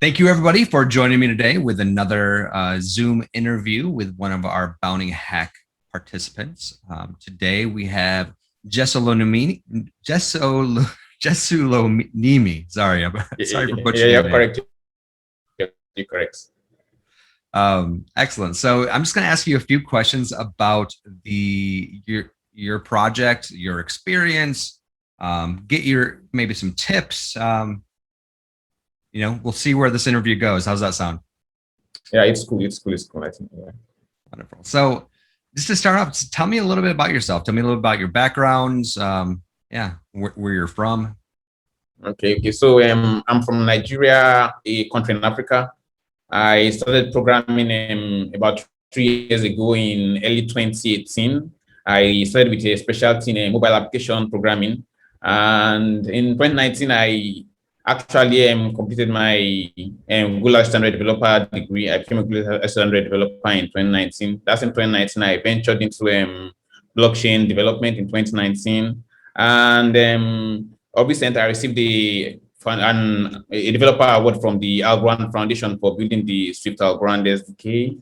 Thank you, everybody, for joining me today with another Zoom interview with one of our Bounty Hack participants. Today, we have Jesulonimi. Sorry, sorry for butchering your you're name. correct. You're correct. Excellent. So I'm just going to ask you a few questions about your project, your experience, get your maybe some tips. We'll see where this interview goes. How's that sound? Yeah, it's cool. It's cool. It's cool. I think. Yeah. Wonderful. So just to start off, tell me a little bit about yourself. Tell me a little about your backgrounds. Where you're from. Okay. So I'm from Nigeria, a country in Africa. I started programming about 3 years ago in early 2018. I started with a specialty in mobile application programming, and in 2019 I actually completed my Google Standard Developer degree. I became a Google Standard Developer in 2019. That's in 2019. I ventured into blockchain development in 2019, and obviously I received a developer award from the Algorand Foundation for building the Swift Algorand SDK.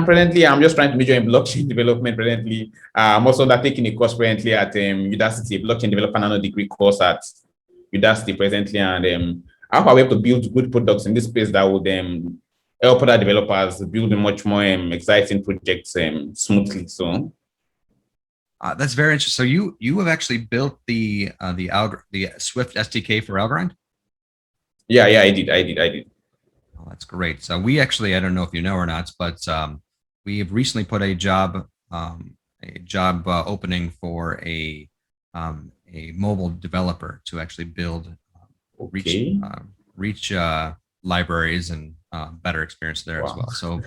Presently, I'm just trying to major in blockchain development. Presently, I'm also undertaking a course presently at Udacity, a blockchain developer nano degree course at Udacity presently, and how are we able to build good products in this space that would help other developers build much more exciting projects smoothly. So That's very interesting. So you have actually built the Swift SDK for Algorand? Yeah, I did. Oh, that's great. So we actually, I don't know if you know or not, but we have recently put a job opening for a mobile developer to actually build reach libraries and better experience there as well. So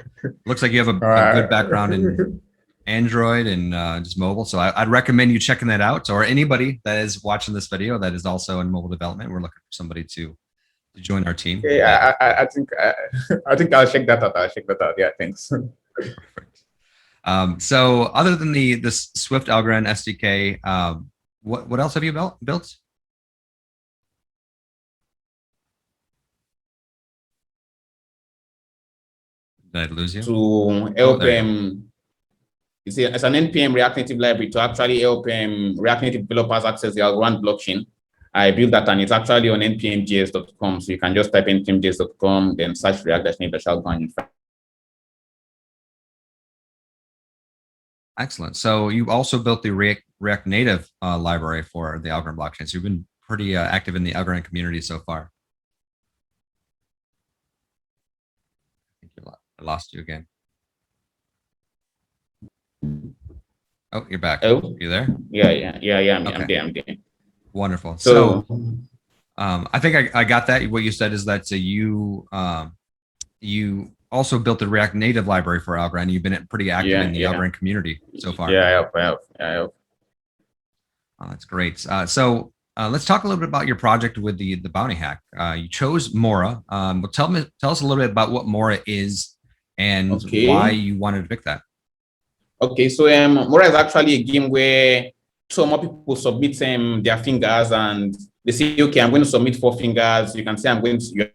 looks like you have a good background in Android and just mobile. So I'd recommend you checking that out. Or anybody that is watching this video that is also in mobile development, we're looking for somebody to join our team. Yeah, I think I'll check that out. Yeah, thanks. Perfect. So other than the Swift Algorand SDK, what else have you built? Did I lose you? To help it's an NPM React Native library to actually help React Native developers access the Algorand blockchain. I built that, and it's actually on npmjs.com. So you can just type npmjs.com, then search react-native-algorand. Excellent. So you also built the React Native library for the Algorand blockchain. So you've been pretty active in the Algorand community so far. I think I lost you again. Oh, you're back. Oh, you there? Yeah. Okay. I'm there. Wonderful. So I think I got that. What you said is that you also built the React Native library for Algorand. You've been pretty active in the Algorand community so far. Yeah, I have. Oh, that's great. So let's talk a little bit about your project with the Bounty Hack. You chose Morra. Well, tell us a little bit about what Morra is and why you wanted to pick that. Okay, so Morra is actually a game where two more people submit their fingers, and they say, okay, I'm going to submit 4 fingers. You can say I'm going to your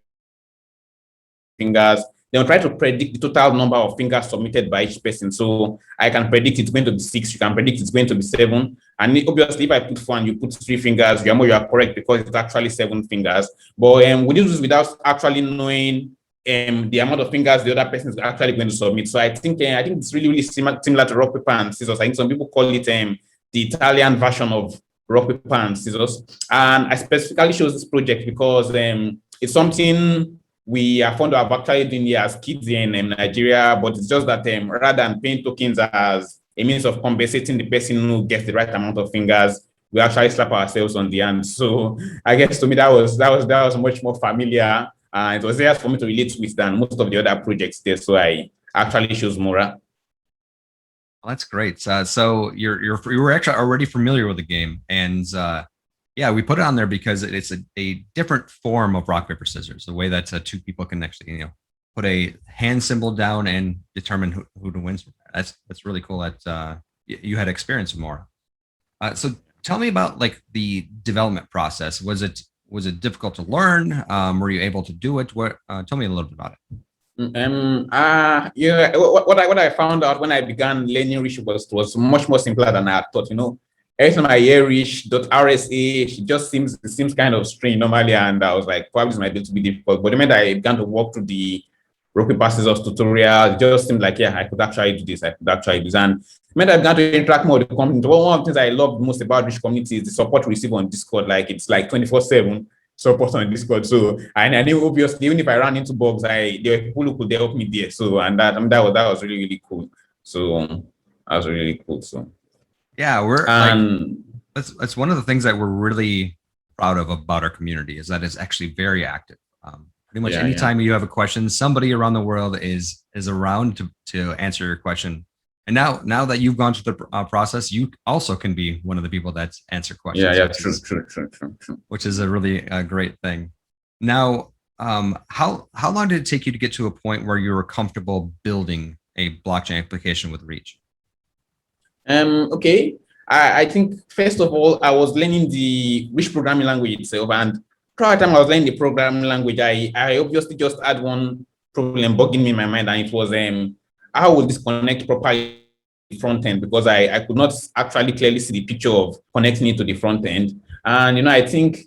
fingers. They'll try to predict the total number of fingers submitted by each person. So I can predict it's going to be 6. You can predict it's going to be 7. And obviously, if I put 4 and you put 3 fingers, you are correct because it's actually 7 fingers. But we do this without actually knowing the amount of fingers the other person is actually going to submit. So I think it's really similar to rock, paper, and scissors. I think some people call it the Italian version of rock, paper, and scissors. And I specifically chose this project because it's something we are fond of actually doing here as kids in Nigeria, but it's just that rather than paying tokens as a means of compensating the person who gets the right amount of fingers, we actually slap ourselves on the hand. So I guess to me that was much more familiar. It was there for me to relate with than most of the other projects there. So I actually chose Morra. Well, that's great. So you were actually already familiar with the game, and yeah, we put it on there because it's a different form of rock paper scissors. The way that 2 people can actually put a hand symbol down and determine who to win. That's really cool that you had experience with Morra. So tell me about like the development process. Was it was it difficult to learn? Were you able to do it? What? Tell me a little bit about it. Yeah, what I found out when I began learning Rich was much more simpler than I thought. Every time I hear Rich.rsa, it seems kind of strange normally, and I was like, probably this might be to be difficult. But the moment I began to walk through the rock paper scissors tutorial, it just seemed like, yeah, I could actually do this. I could actually do this. And when I began to interact more with the community, one of the things I love most about Rich community is the support we receive on Discord. Like it's like 24/7 support on Discord. So I knew obviously even if I ran into bugs, there were people who could help me there. So and that was really, really cool. So that was really cool. So yeah, that's one of the things that we're really proud of about our community is that it's actually very active. Pretty much anytime you have a question, somebody around the world is around to answer your question. And now that you've gone through the process, you also can be one of the people that answer questions. True. Which is a really great thing. Now, how long did it take you to get to a point where you were comfortable building a blockchain application with Reach? Okay. I think first of all, I was learning the Reach programming language itself, and prior time I was learning the programming language, I obviously just had one problem bugging me in my mind, and it was how will this connect properly to the front end, because I could not actually clearly see the picture of connecting it to the front end. And I think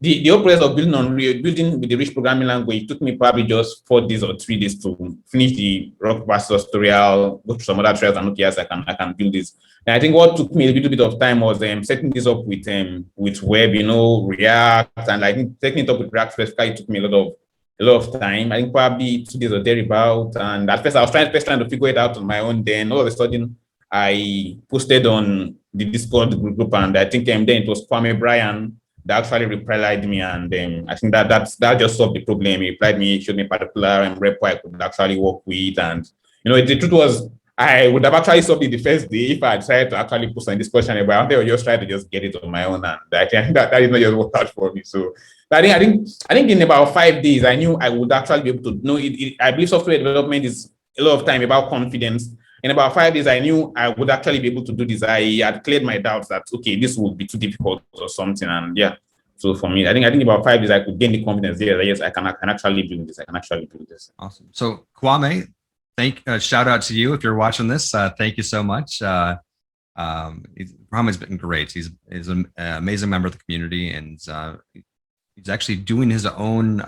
the whole process of building with the Rich programming language took me probably just 4 days or 3 days to finish the rock paper tutorial, go through some other trials, and okay, yes, I can build this. And I think what took me a little bit of time was setting this up with web, React, and I think setting it up with React specifically took me a lot of time. I think probably 2 days or thereabout. And at first I was trying to figure it out on my own. Then all of a sudden I posted on the Discord group, and I think then it was Kwame Bryan that actually replied me, and I think that just solved the problem. He replied me, showed me a particular repo I could actually work with, and the truth was I would have actually solved it the first day if I decided to actually post on this question, but I think I just try to just get it on my own, and I think that did not just work out for me. So I think in about 5 days I knew I would actually be able to know it. I believe software development is a lot of time about confidence. In about 5 days, I knew I would actually be able to do this. I had cleared my doubts that, okay, this would be too difficult or something. And yeah, so for me, I think about 5 days, I could gain the confidence there that yes, I can actually do this. I can actually do this. Awesome. So Kwame, shout out to you if you're watching this. Thank you so much. Kwame's been great. He's an amazing member of the community, and he's actually doing his own.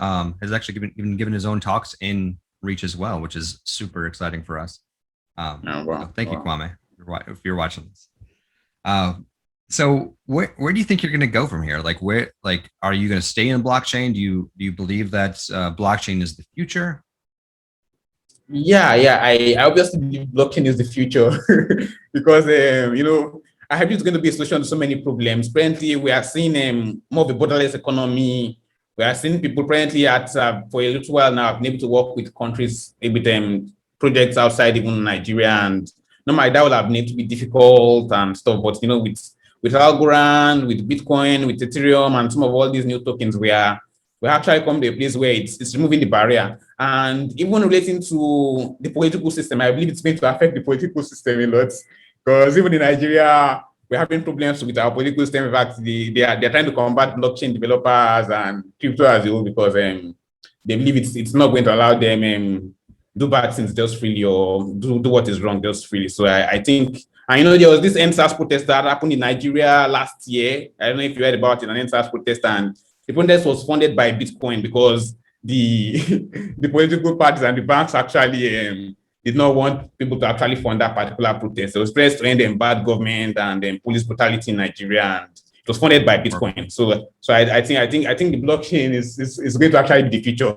Has actually even given his own talks in Reach as well, which is super exciting for us. So thank you, Kwame, if you're watching this. So where do you think you're going to go from here? Are you going to stay in blockchain? Do you believe that blockchain is the future? Yeah. I obviously believe blockchain is the future because I have it's going to be a solution to so many problems. Currently, we are seeing more of a borderless economy. We are seeing people currently for a little while now have been able to work with countries with projects outside even Nigeria, and normally that would have need to be difficult and stuff. But with Algorand, with Bitcoin, with Ethereum, and some of all these new tokens, we actually come to a place where it's removing the barrier. And even relating to the political system, I believe it's going to affect the political system a lot, because even in Nigeria, we're having problems with our political system. In fact, they're trying to combat blockchain developers and crypto as a whole, because they believe it's not going to allow them do bad things just freely, or do what is wrong just freely. So I think, and there was this NSAS protest that happened in Nigeria last year. I don't know if you heard about it, an NSAS protest, and the protest was funded by Bitcoin because the political parties and the banks actually did not want people to actually fund that particular protest. It was pressed to end bad government and police brutality in Nigeria, and it was funded by Bitcoin. So I think the blockchain is going to actually be the future.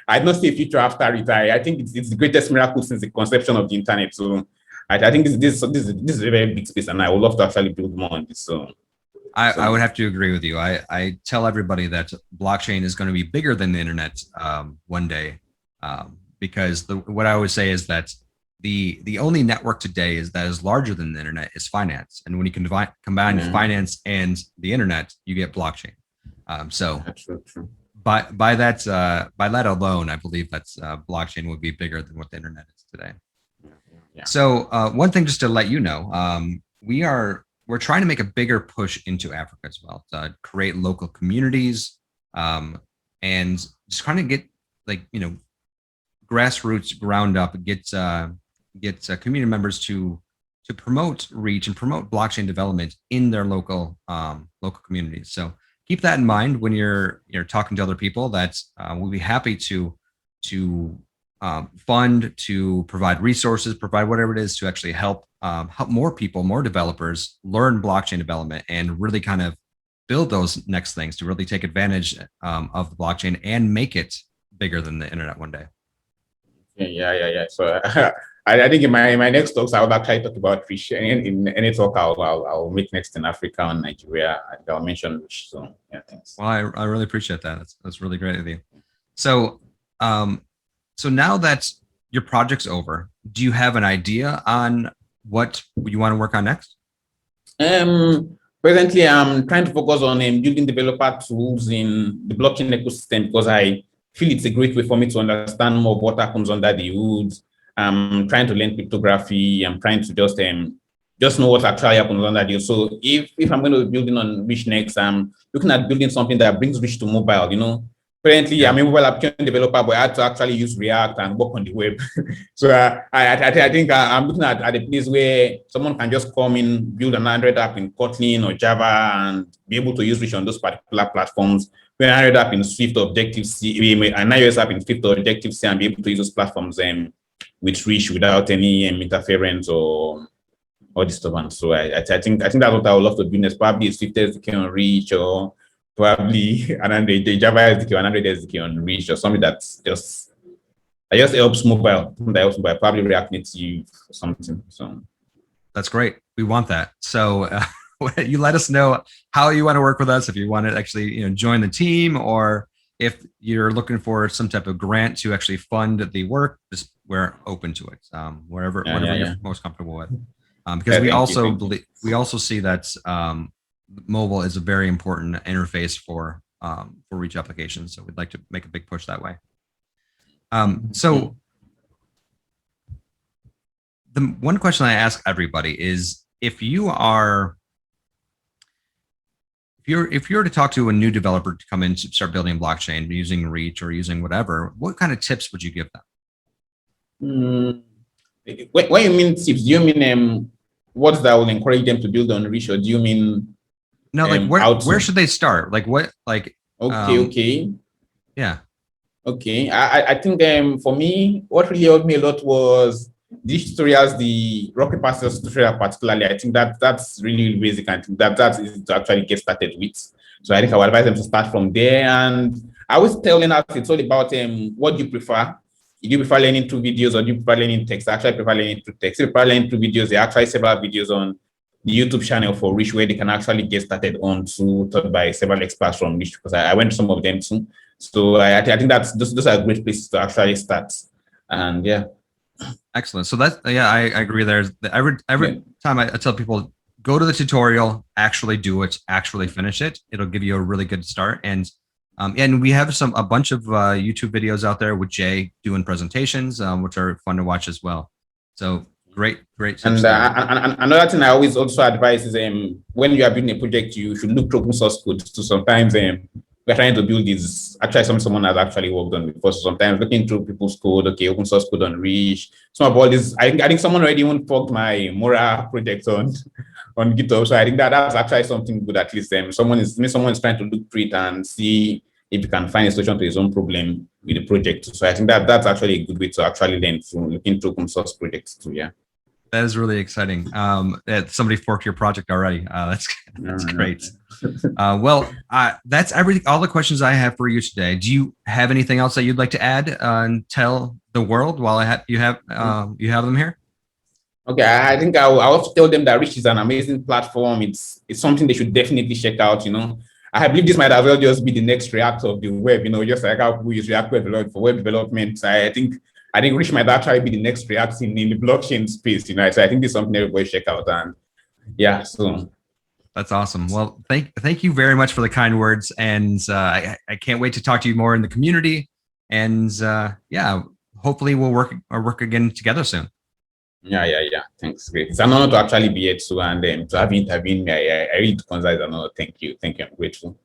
I'd not say future after it. I think it's the greatest miracle since the conception of the internet. So I think this is a very big space, and I would love to actually build more on this. So I would have to agree with you. I tell everybody that blockchain is going to be bigger than the internet one day, because what I always say is that the only network today that is larger than the internet is finance, and when you can combine finance and the internet, you get blockchain. So true. By that alone, I believe that blockchain would be bigger than what the internet is today. Yeah. So one thing just to let you know, we are we're trying to make a bigger push into Africa as well, to create local communities, and just kind of get, like, grassroots, ground up, get community members to promote reach and promote blockchain development in their local communities. So keep that in mind when you're talking to other people. That we'll be happy to fund, to provide resources, provide whatever it is to actually help more people, more developers learn blockchain development and really kind of build those next things to really take advantage of the blockchain and make it bigger than the internet one day. Yeah. So I think in my next talks, I will actually talk about fish. In any talk I'll make next in Africa and Nigeria, I'll mention fish. So yeah, thanks. Well, I really appreciate that. That's really great of you. So so now that your project's over, do you have an idea on what you want to work on next? Presently, I'm trying to focus on building developer tools in the blockchain ecosystem because I feel it's a great way for me to understand more of what happens under the hood. I'm trying to learn cryptography. I'm trying to just know what actually happens under the hood. So if I'm going to be building on Rich next, I'm looking at building something that brings Rich to mobile. Currently, yeah. I'm a mobile application developer, but I had to actually use React and work on the web. So I think I'm looking at a place where someone can just come in, build an Android app in Kotlin or Java and be able to use Rich on those particular platforms. An Android app in Swift or Objective-C, an iOS app in Swift or Objective-C, and be able to use those platforms with Rich without any interference or disturbance. So I think that's what I would love to do next. Probably a Swift SDK on Rich, or probably the Java SDK or an Android SDK on Rich, or something that just helps mobile. Probably React Native or something. So that's great. We want that. So you let us know how you want to work with us. If you want to actually join the team, or if you're looking for some type of grant to actually fund the work, just we're open to it. Whatever you're most comfortable with. Because we also see that mobile is a very important interface for Reach applications. So we'd like to make a big push that way. So the one question I ask everybody is, if you're to talk to a new developer to come in to start building blockchain using Reach or using whatever, what kind of tips would you give them? When you mean tips, do you mean what that will encourage them to build on Reach, or do you mean no, like where should they start? Like what, like okay. Yeah. Okay. I think for me, what really helped me a lot was these tutorials, the rock paper scissors tutorial particularly. I think that's really basic, and that is to actually get started with. So I think I would advise them to start from there. And I always tell them that it's all about what do you prefer? Do you prefer learning through videos, or do you prefer learning text? I actually prefer learning through text. If you prefer learning through videos, there are actually several videos on the YouTube channel for Rich where they can actually get started on, taught by several experts from Rich, because I went to some of them too. So I think those are great places to actually start. And yeah. Excellent. So I agree. There's every time I tell people, go to the tutorial, actually do it, actually finish it. It'll give you a really good start. And we have a bunch of YouTube videos out there with Jay doing presentations, which are fun to watch as well. So great. And another thing I always also advise is when you are building a project, you should look through open source code. So sometimes we're trying to build this actually someone has actually worked on before. So sometimes looking through people's code, okay, open source code on Reach. Some of all this, I think someone already even forked my Morra project on GitHub. So I think that's actually something good. At least someone is trying to look through it and see if you can find a solution to his own problem with the project. So I think that's actually a good way to actually learn from looking through open source projects too. Yeah. That is really exciting. That somebody forked your project already. That's great. Well, that's all the questions I have for you today. Do you have anything else that you'd like to add and tell the world while you have them here? Okay, I think I will also tell them that Rich is an amazing platform. It's something they should definitely check out. I believe this might as well just be the next React of the web. Just like how we use React Web a lot for web development. I think Rich might actually be the next React in the blockchain space. So I think this is something everybody should check out. And yeah, so that's awesome. Well, thank you very much for the kind words, and I can't wait to talk to you more in the community. And hopefully we'll work again together soon. Yeah. Thanks. Great. It's an honor to actually be here too, and to have intervened me. I really consider it an honor. Thank you. I'm grateful.